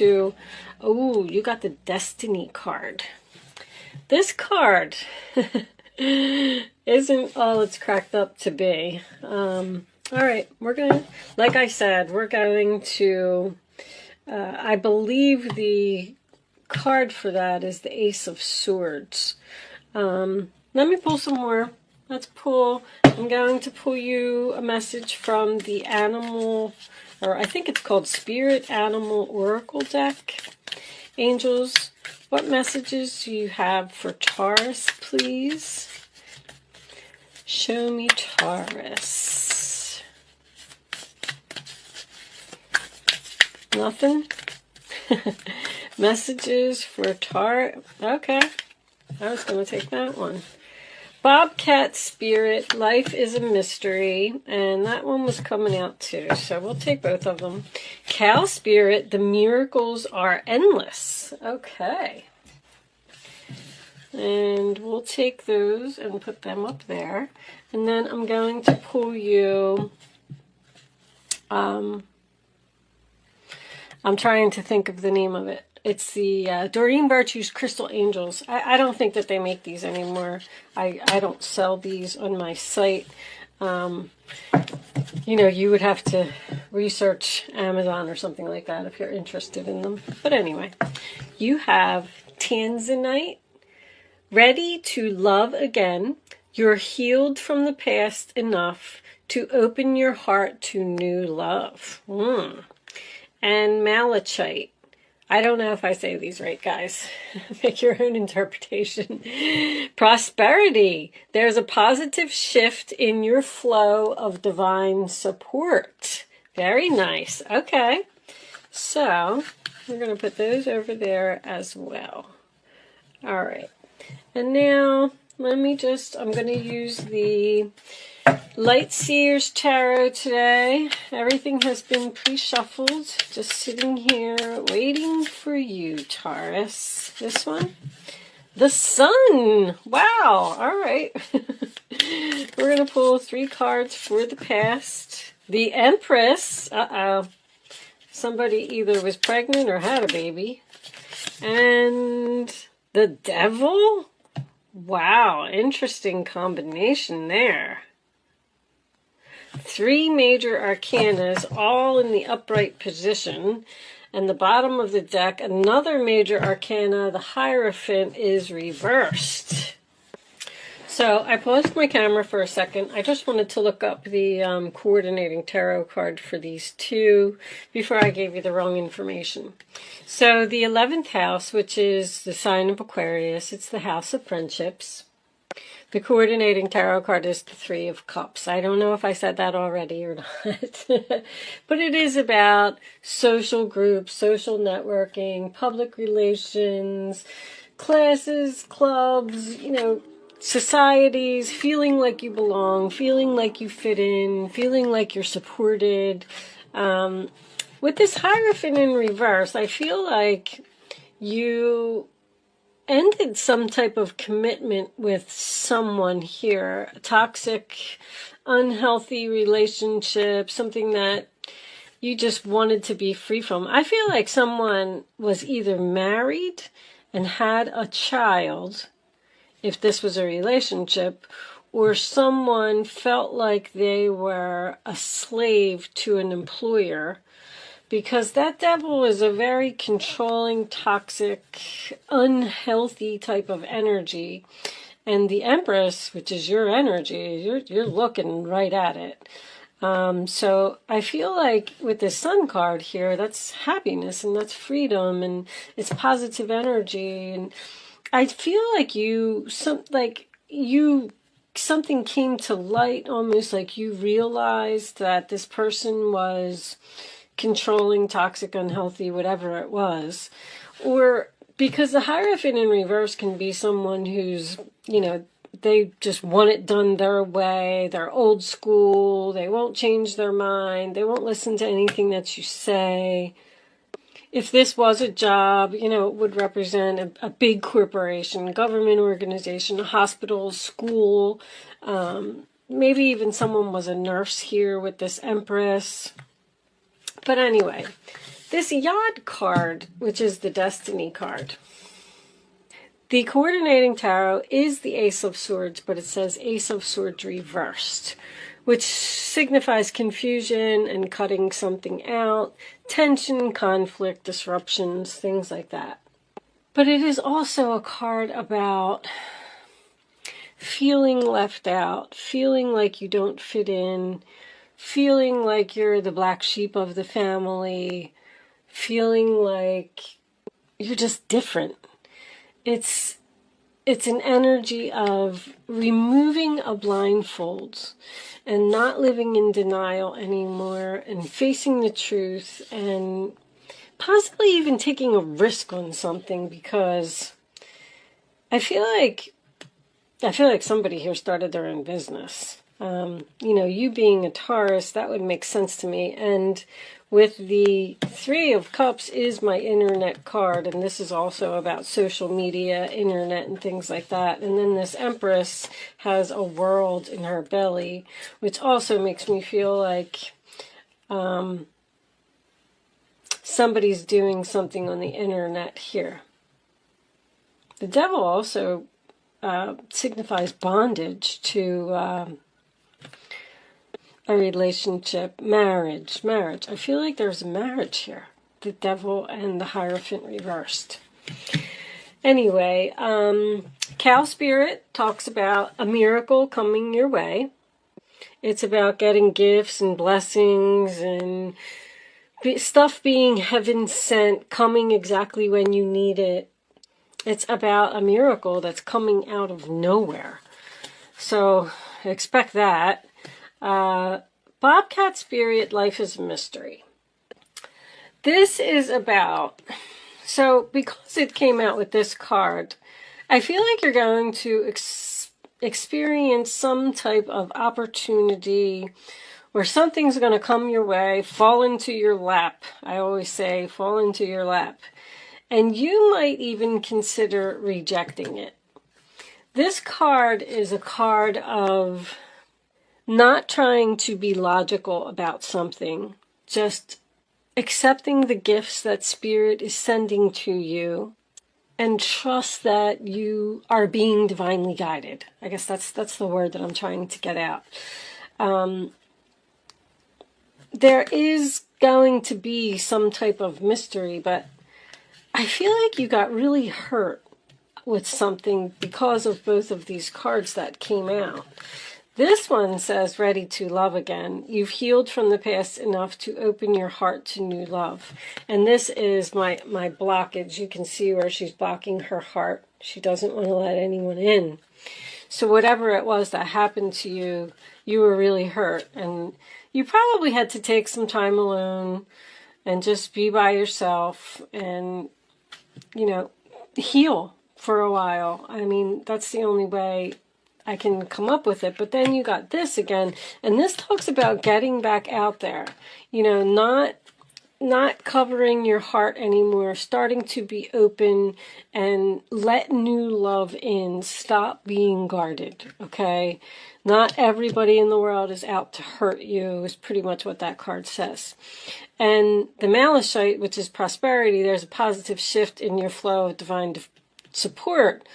to, oh, you got the Destiny card. This card isn't all it's cracked up to be. All right, we're going to, like I said, we're going to, I believe the card for that is the Ace of Swords. Let me pull some more. Let's pull, I'm going to pull you a message from the animal, or I think it's called Spirit Animal Oracle deck. Angels, what messages do you have for Taurus, please? Show me Taurus. Nothing? Messages for Taurus. Okay. I was going to take that one. Bobcat Spirit, Life is a Mystery, and that one was coming out too, so we'll take both of them. Cow Spirit, The Miracles Are Endless. Okay. And we'll take those and put them up there. And then I'm going to pull you, I'm trying to think of the name of it. It's the Doreen Virtue's Crystal Angels. I don't think that they make these anymore. I don't sell these on my site. You know, you would have to research Amazon or something like that if you're interested in them. But anyway, you have Tanzanite, ready to love again. You're healed from the past enough to open your heart to new love. And Malachite. I don't know if I say these right, guys. Make your own interpretation. Prosperity. There's a positive shift in your flow of divine support. Very nice. Okay. So, we're going to put those over there as well. All right. And now, let me just, I'm going to use the Light Seers Tarot today. Everything has been pre-shuffled. Just sitting here waiting for you, Taurus. This one? The Sun! Wow! Alright. We're going to pull 3 cards for the past. The Empress. Uh-oh. Somebody either was pregnant or had a baby. And the Devil? Wow, interesting combination there. 3 major arcanas, all in the upright position. And the bottom of the deck, another major arcana, the Hierophant, is reversed. So I paused my camera for a second. I just wanted to look up the coordinating tarot card for these two before I gave you the wrong information. So the 11th house, which is the sign of Aquarius, it's the house of friendships. The coordinating tarot card is the 3 of Cups. I don't know if I said that already or not. But it is about social groups, social networking, public relations, classes, clubs, you know, societies, feeling like you belong, feeling like you fit in, feeling like you're supported. With this Hierophant in reverse, I feel like you ended some type of commitment with someone here, a toxic, unhealthy relationship, something that you just wanted to be free from. I feel like someone was either married and had a child, if this was a relationship, or someone felt like they were a slave to an employer. Because that Devil is a very controlling, toxic, unhealthy type of energy. And the Empress, which is your energy, you're looking right at it. So I feel like with the Sun card here, that's happiness and that's freedom and it's positive energy. And I feel like something came to light, almost like you realized that this person was controlling, toxic, unhealthy, whatever it was. Or because the Hierophant in reverse can be someone who's, you know, they just want it done their way, they're old school, they won't change their mind, they won't listen to anything that you say. If this was a job, you know, it would represent a big corporation, government organization, a hospital, school, maybe even someone was a nurse here with this Empress. But anyway, This Yod card, which is the Destiny card. The coordinating tarot is the Ace of Swords, but it says Ace of Swords reversed, which signifies confusion and cutting something out, tension, conflict, disruptions, things like that. But it is also a card about feeling left out, feeling like you don't fit in, feeling like you're the black sheep of the family, feeling like you're just different. It's an energy of removing a blindfold and not living in denial anymore and facing the truth and possibly even taking a risk on something, because I feel like somebody here started their own business. You being a Taurus, that would make sense to me. And with the Three of Cups is my internet card, and this is also about social media, internet, and things like that. And then this Empress has a world in her belly, which also makes me feel like somebody's doing something on the internet here. The Devil also signifies bondage to a relationship, marriage. I feel like there's a marriage here. The Devil and the Hierophant reversed. Anyway, Cow Spirit talks about a miracle coming your way. It's about getting gifts and blessings and stuff being heaven sent, coming exactly when you need it. It's about a miracle that's coming out of nowhere. So expect that. Bobcat Spirit, Life is a Mystery. This is about, so because it came out with this card, I feel like you're going to experience some type of opportunity where something's going to come your way, fall into your lap. I always say fall into your lap. And you might even consider rejecting it. This card is a card of not trying to be logical about something, just accepting the gifts that Spirit is sending to you and trust that you are being divinely guided. I guess that's the word that I'm trying to get out. There is going to be some type of mystery, but I feel like you got really hurt with something because of both of these cards that came out. This one says, ready to love again. You've healed from the past enough to open your heart to new love. And this is my blockage. You can see where she's blocking her heart. She doesn't want to let anyone in. So whatever it was that happened to you, you were really hurt. And you probably had to take some time alone and just be by yourself and, heal for a while. I mean, that's the only way I can come up with it. But then you got this again, and this talks about getting back out there, not covering your heart anymore, starting to be open and let new love in. Stop being guarded, okay? Not everybody in the world is out to hurt you, is pretty much what that card says. And the Malachite, which is prosperity, there's a positive shift in your flow of divine support.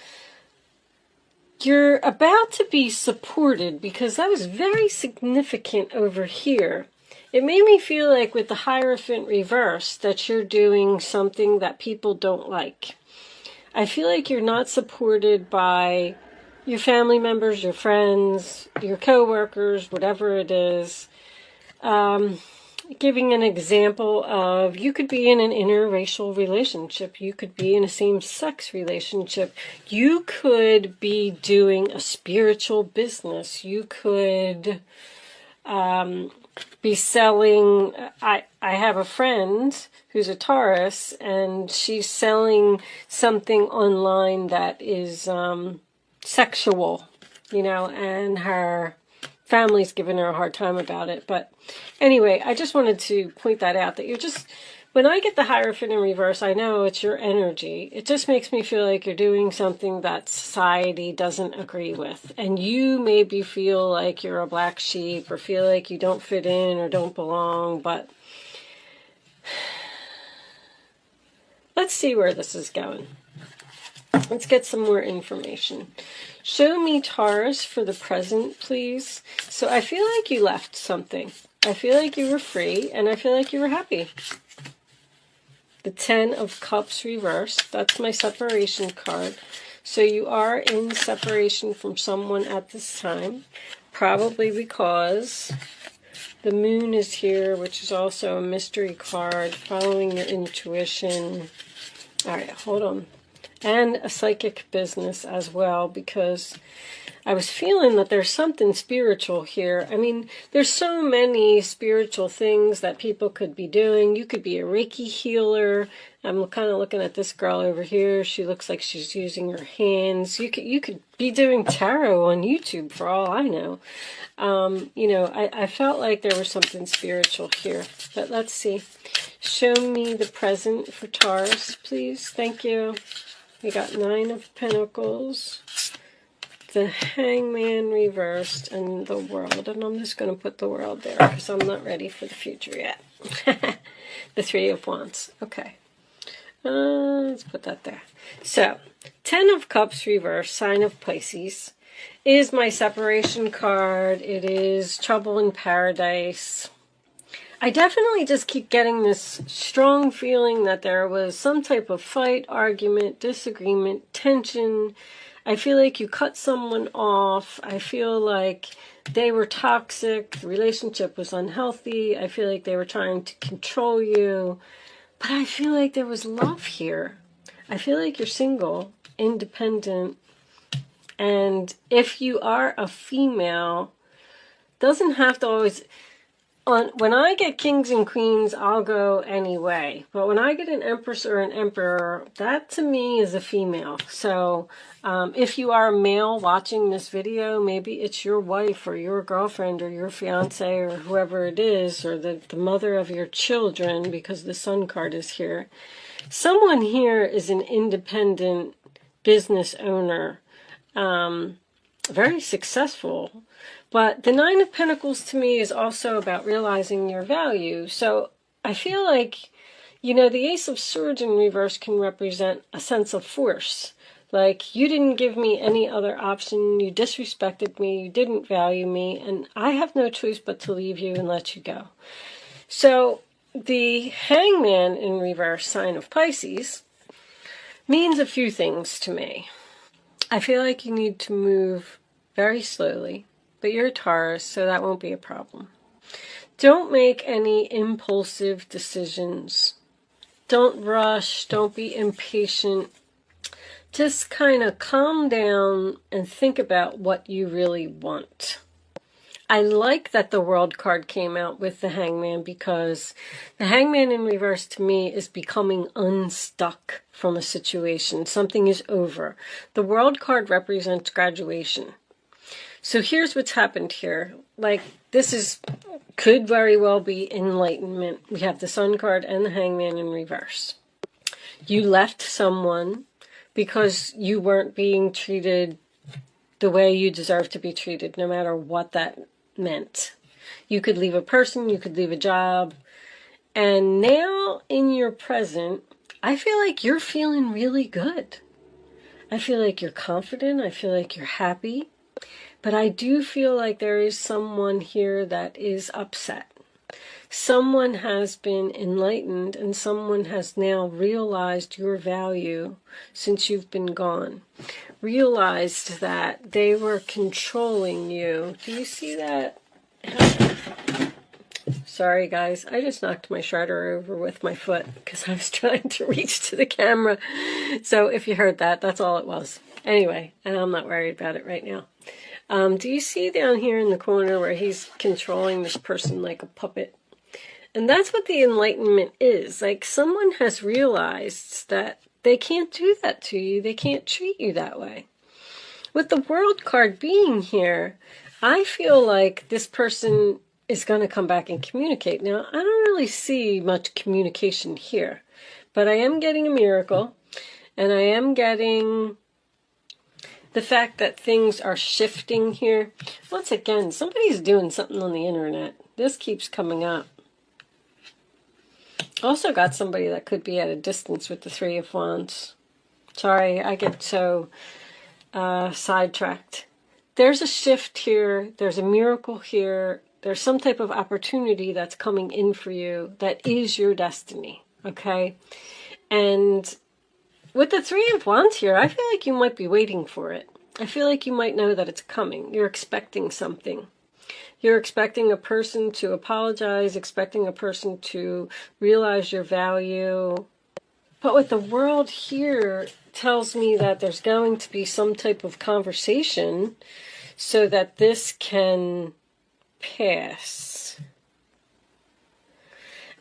You're about to be supported, because that was very significant over here. It made me feel like with the Hierophant reverse that you're doing something that people don't like. I feel like you're not supported by your family members, your friends, your co-workers, whatever it is. Giving an example of, you could be in an interracial relationship. You could be in a same-sex relationship. You could be doing a spiritual business. You could be selling. I have a friend who's a Taurus, and she's selling something online that is sexual, and her family's giving her a hard time about it. But anyway, I just wanted to point that out, that when I get the Hierophant in reverse, I know it's your energy. It just makes me feel like you're doing something that society doesn't agree with. And you maybe feel like you're a black sheep or feel like you don't fit in or don't belong, but let's see where this is going. Let's get some more information. Show me Taurus for the present, please. So I feel like you left something. I feel like you were free, and I feel like you were happy. The 10 of Cups reversed. That's my separation card. So you are in separation from someone at this time. Probably because the moon is here, which is also a mystery card. Following your intuition. All right, hold on. And a psychic business as well, because I was feeling that there's something spiritual here. I mean, there's so many spiritual things that people could be doing. You could be a Reiki healer. I'm kind of looking at this girl over here. She looks like she's using her hands. You could be doing tarot on YouTube for all I know. You know, I felt like there was something spiritual here. But let's see. Show me the present for Taurus, please. Thank you. We got 9 of Pentacles, the Hangman reversed, and the World. And I'm just going to put the World there because I'm not ready for the future yet. The 3 of Wands. Okay. Let's put that there. So, 10 of Cups reversed, sign of Pisces, is my separation card. It is trouble in paradise. I definitely just keep getting this strong feeling that there was some type of fight, argument, disagreement, tension. I feel like you cut someone off. I feel like they were toxic. The relationship was unhealthy. I feel like they were trying to control you. But I feel like there was love here. I feel like you're single, independent. And if you are a female, doesn't have to always... When I get kings and queens, I'll go anyway. But when I get an empress or an emperor, that to me is a female. So if you are a male watching this video, maybe it's your wife or your girlfriend or your fiance or whoever it is, or the mother of your children, because the Sun card is here. Someone here is an independent business owner, very successful. But the 9 of Pentacles to me is also about realizing your value. So I feel like, you know, the Ace of Swords in reverse can represent a sense of force. Like, you didn't give me any other option. You disrespected me. You didn't value me. And I have no choice but to leave you and let you go. So the Hangman in reverse, sign of Pisces, means a few things to me. I feel like you need to move very slowly. But you're a Taurus, so that won't be a problem. Don't make any impulsive decisions. Don't rush. Don't be impatient. Just kind of calm down and think about what you really want. I like that the World card came out with the Hangman, because the Hangman in reverse to me is becoming unstuck from a situation. Something is over. The World card represents graduation. So here's what's happened here. Like, this could very well be enlightenment. We have the Sun card and the Hangman in reverse. You left someone because you weren't being treated the way you deserve to be treated, no matter what that meant. You could leave a person, you could leave a job. And now in your present, I feel like you're feeling really good. I feel like you're confident. I feel like you're happy. But I do feel like there is someone here that is upset. Someone has been enlightened and someone has now realized your value since you've been gone. Realized that they were controlling you. Do you see that? Sorry guys, I just knocked my shredder over with my foot because I was trying to reach to the camera. So if you heard that, that's all it was. Anyway, and I'm not worried about it right now. Do you see down here in the corner where he's controlling this person like a puppet? And that's what the enlightenment is. Like, someone has realized that they can't do that to you. They can't treat you that way. With the World card being here, I feel like this person is going to come back and communicate. Now, I don't really see much communication here, but I am getting a miracle, and I am getting the fact that things are shifting here. Once again, somebody's doing something on the internet. This keeps coming up. Also got somebody that could be at a distance with the Three of Wands. Sorry, I get so sidetracked. There's a shift here. There's a miracle here. There's some type of opportunity that's coming in for you that is your destiny, okay? And with the Three of Wands here, I feel like you might be waiting for it. I feel like you might know that it's coming. You're expecting something. You're expecting a person to apologize, expecting a person to realize your value. But with the World here, tells me that there's going to be some type of conversation so that this can pass.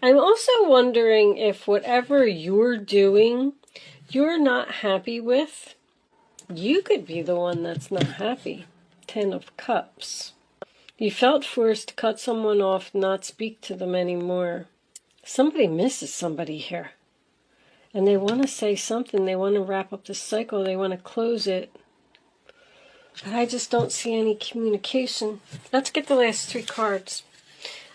I'm also wondering if whatever you're doing, you're not happy with, you could be the one that's not happy. 10 of Cups. You felt forced to cut someone off, not speak to them anymore. Somebody misses somebody here. And they want to say something. They want to wrap up this cycle. They want to close it. But I just don't see any communication. Let's get the last 3 cards.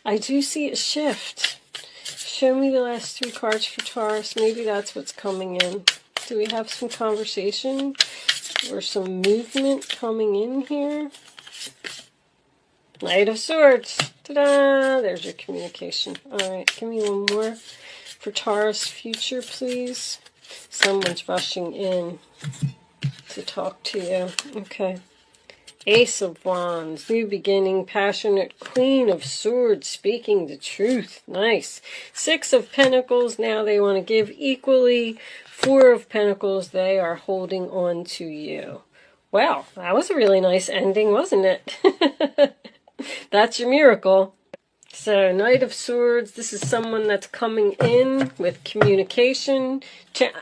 I do see a shift. Show me the last 3 cards for Taurus. Maybe that's what's coming in. Do we have some conversation or some movement coming in here? Knight of Swords. Ta-da! There's your communication. All right, give me one more for Taurus future, please. Someone's rushing in to talk to you. Okay. Ace of Wands, new beginning, passionate, Queen of Swords, speaking the truth. Nice. 6 of Pentacles, now they want to give equally. 4 of Pentacles, they are holding on to you. Well, that was a really nice ending, wasn't it? That's your miracle. So, Knight of Swords, this is someone that's coming in with communication.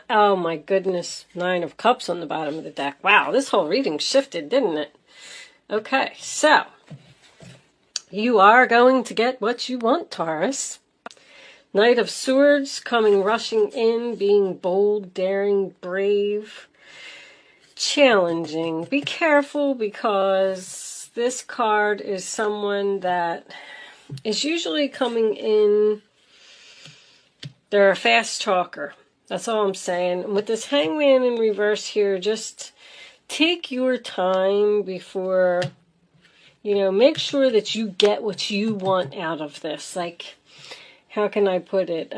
Oh my goodness, 9 of Cups on the bottom of the deck. Wow, this whole reading shifted, didn't it? Okay, so, you are going to get what you want, Taurus. Knight of Swords, coming rushing in, being bold, daring, brave, challenging. Be careful because this card is someone that is usually coming in, they're a fast talker. That's all I'm saying. With this Hangman in reverse here, just take your time before, make sure that you get what you want out of this. Like, how can I put it?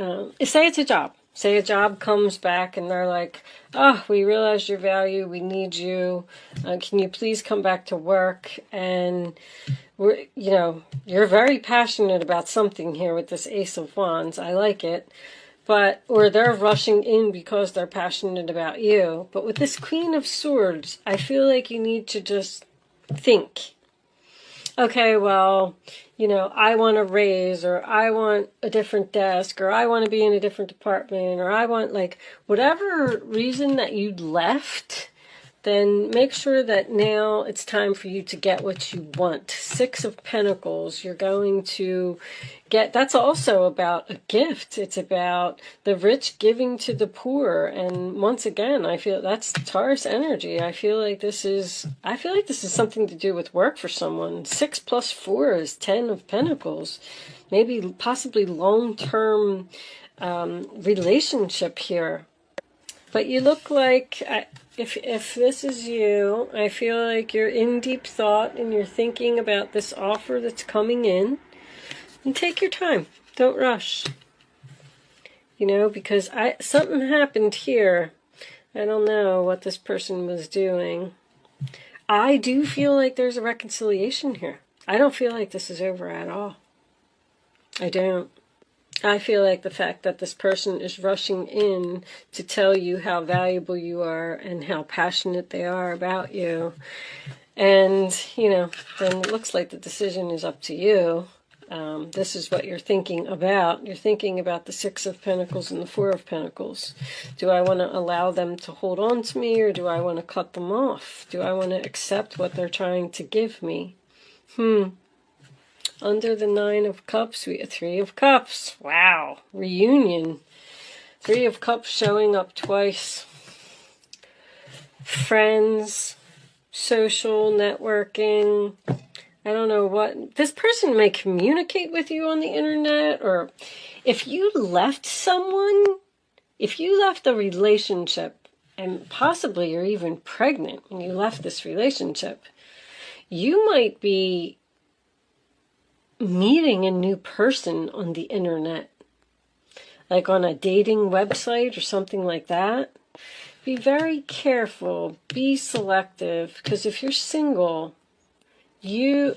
Say it's a job. Say a job comes back and they're like, oh, we realize your value. We need you. Can you please come back to work? And you're very passionate about something here with this Ace of Wands. I like it. Or they're rushing in because they're passionate about you. But with this Queen of Swords, I feel like you need to just think. Okay, well, I want a raise, or I want a different desk, or I want to be in a different department, or I want, whatever reason that you left, then make sure that now it's time for you to get what you want. 6 of Pentacles, you're going to get, that's also about a gift. It's about the rich giving to the poor. And once again, I feel that's Taurus energy. I feel like this is something to do with work for someone. 6 plus 4 is 10 of Pentacles. Maybe possibly long-term relationship here. But you look like, if this is you, I feel like you're in deep thought and you're thinking about this offer that's coming in. And take your time. Don't rush. Because something happened here. I don't know what this person was doing. I do feel like there's a reconciliation here. I don't feel like this is over at all. I don't. I feel like the fact that this person is rushing in to tell you how valuable you are and how passionate they are about you. And, then it looks like the decision is up to you. This is what you're thinking about. You're thinking about the 6 of Pentacles and the 4 of Pentacles. Do I want to allow them to hold on to me, or do I want to cut them off? Do I want to accept what they're trying to give me? Under the 9 of Cups, we have 3 of Cups. Wow. Reunion. 3 of Cups showing up twice. Friends. Social networking. I don't know what. This person may communicate with you on the internet, or if you left someone, if you left a relationship, and possibly you're even pregnant when you left this relationship, you might be meeting a new person on the internet, like on a dating website or something like that. Be very careful, be selective, because if you're single, you're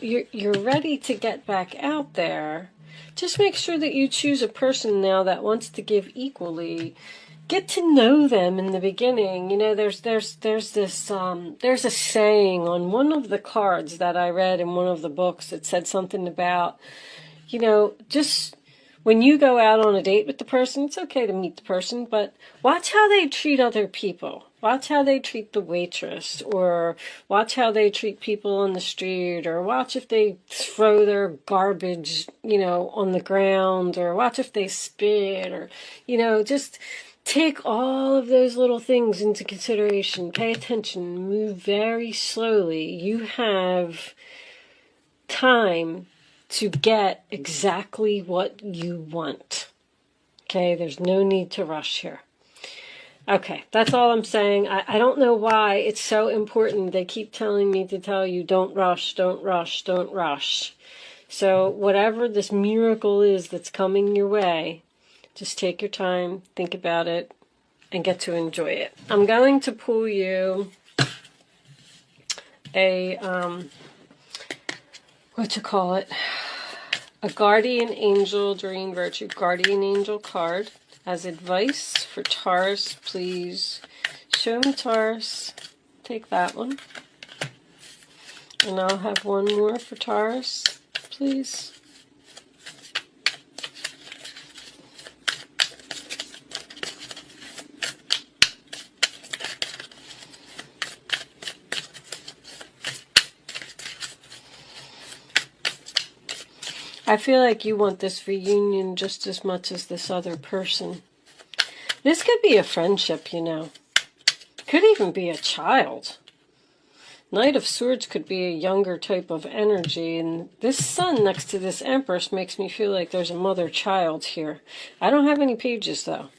ready to get back out there. Just make sure that you choose a person now that wants to give equally. Get to know them in the beginning. You know, there's a saying on one of the cards that I read in one of the books that said something about, you know, just when you go out on a date with the person, it's okay to meet the person, but watch how they treat other people. Watch how they treat the waitress, or watch how they treat people on the street, or watch if they throw their garbage, you know, on the ground, or watch if they spit, or, you know, just take all of those little things into consideration. Pay attention, move very slowly. You have time to get exactly what you want. Okay, there's no need to rush here. Okay, that's all I'm saying. I don't know why it's so important. They keep telling me to tell you, don't rush, don't rush, don't rush. So whatever this miracle is that's coming your way, just take your time, think about it, and get to enjoy it. I'm going to pull you a, a guardian angel, Doreen Virtue guardian angel card as advice for Taurus. Please show me Taurus. Take that one. And I'll have one more for Taurus, please. I feel like you want this reunion just as much as this other person. This could be a friendship, you know. Could even be a child. Knight of Swords could be a younger type of energy, and this sun next to this Empress makes me feel like there's a mother-child here. I don't have any pages, though.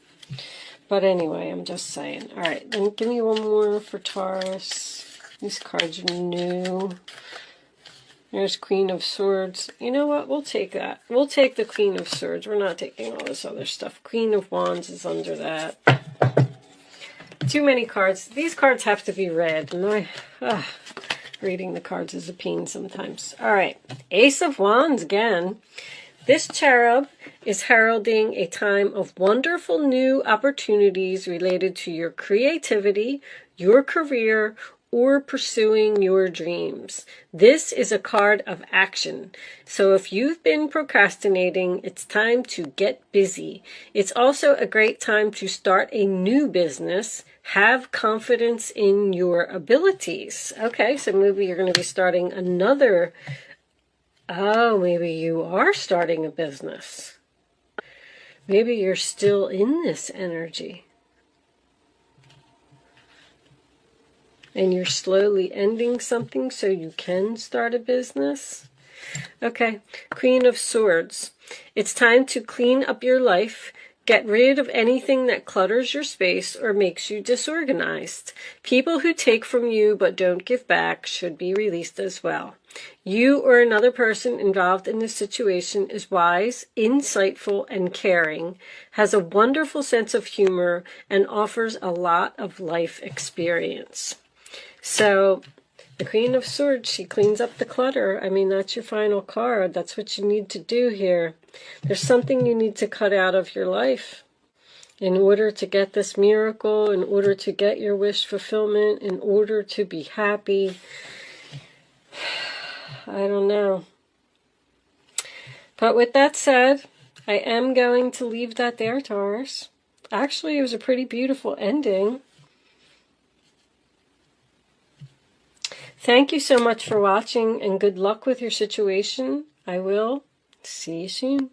But anyway, I'm just saying. All right, then give me one more for Taurus. These cards are new. There's Queen of Swords. You know what? We'll take that. We'll take the Queen of Swords. We're not taking all this other stuff. Queen of Wands is under that. Too many cards. These cards have to be read. And reading the cards is a pain sometimes. All right. Ace of Wands again. This cherub is heralding a time of wonderful new opportunities related to your creativity, your career, or pursuing your dreams. This is a card of action. So if you've been procrastinating, it's time to get busy. It's also a great time to start a new business. Have confidence in your abilities. Okay, so maybe you're going to be starting another. Oh, maybe you are starting a business. Maybe you're still in this energy. And you're slowly ending something so you can start a business. Okay, Queen of Swords. It's time to clean up your life. Get rid of anything that clutters your space or makes you disorganized. People who take from you but don't give back should be released as well. You or another person involved in this situation is wise, insightful, and caring, has a wonderful sense of humor, and offers a lot of life experience. So, the Queen of Swords, she cleans up the clutter. I mean, that's your final card. That's what you need to do here. There's something you need to cut out of your life in order to get this miracle, in order to get your wish fulfillment, in order to be happy. I don't know. But with that said, I am going to leave that there, Taurus. Actually, it was a pretty beautiful ending. Thank you so much for watching, and good luck with your situation. I will see you soon.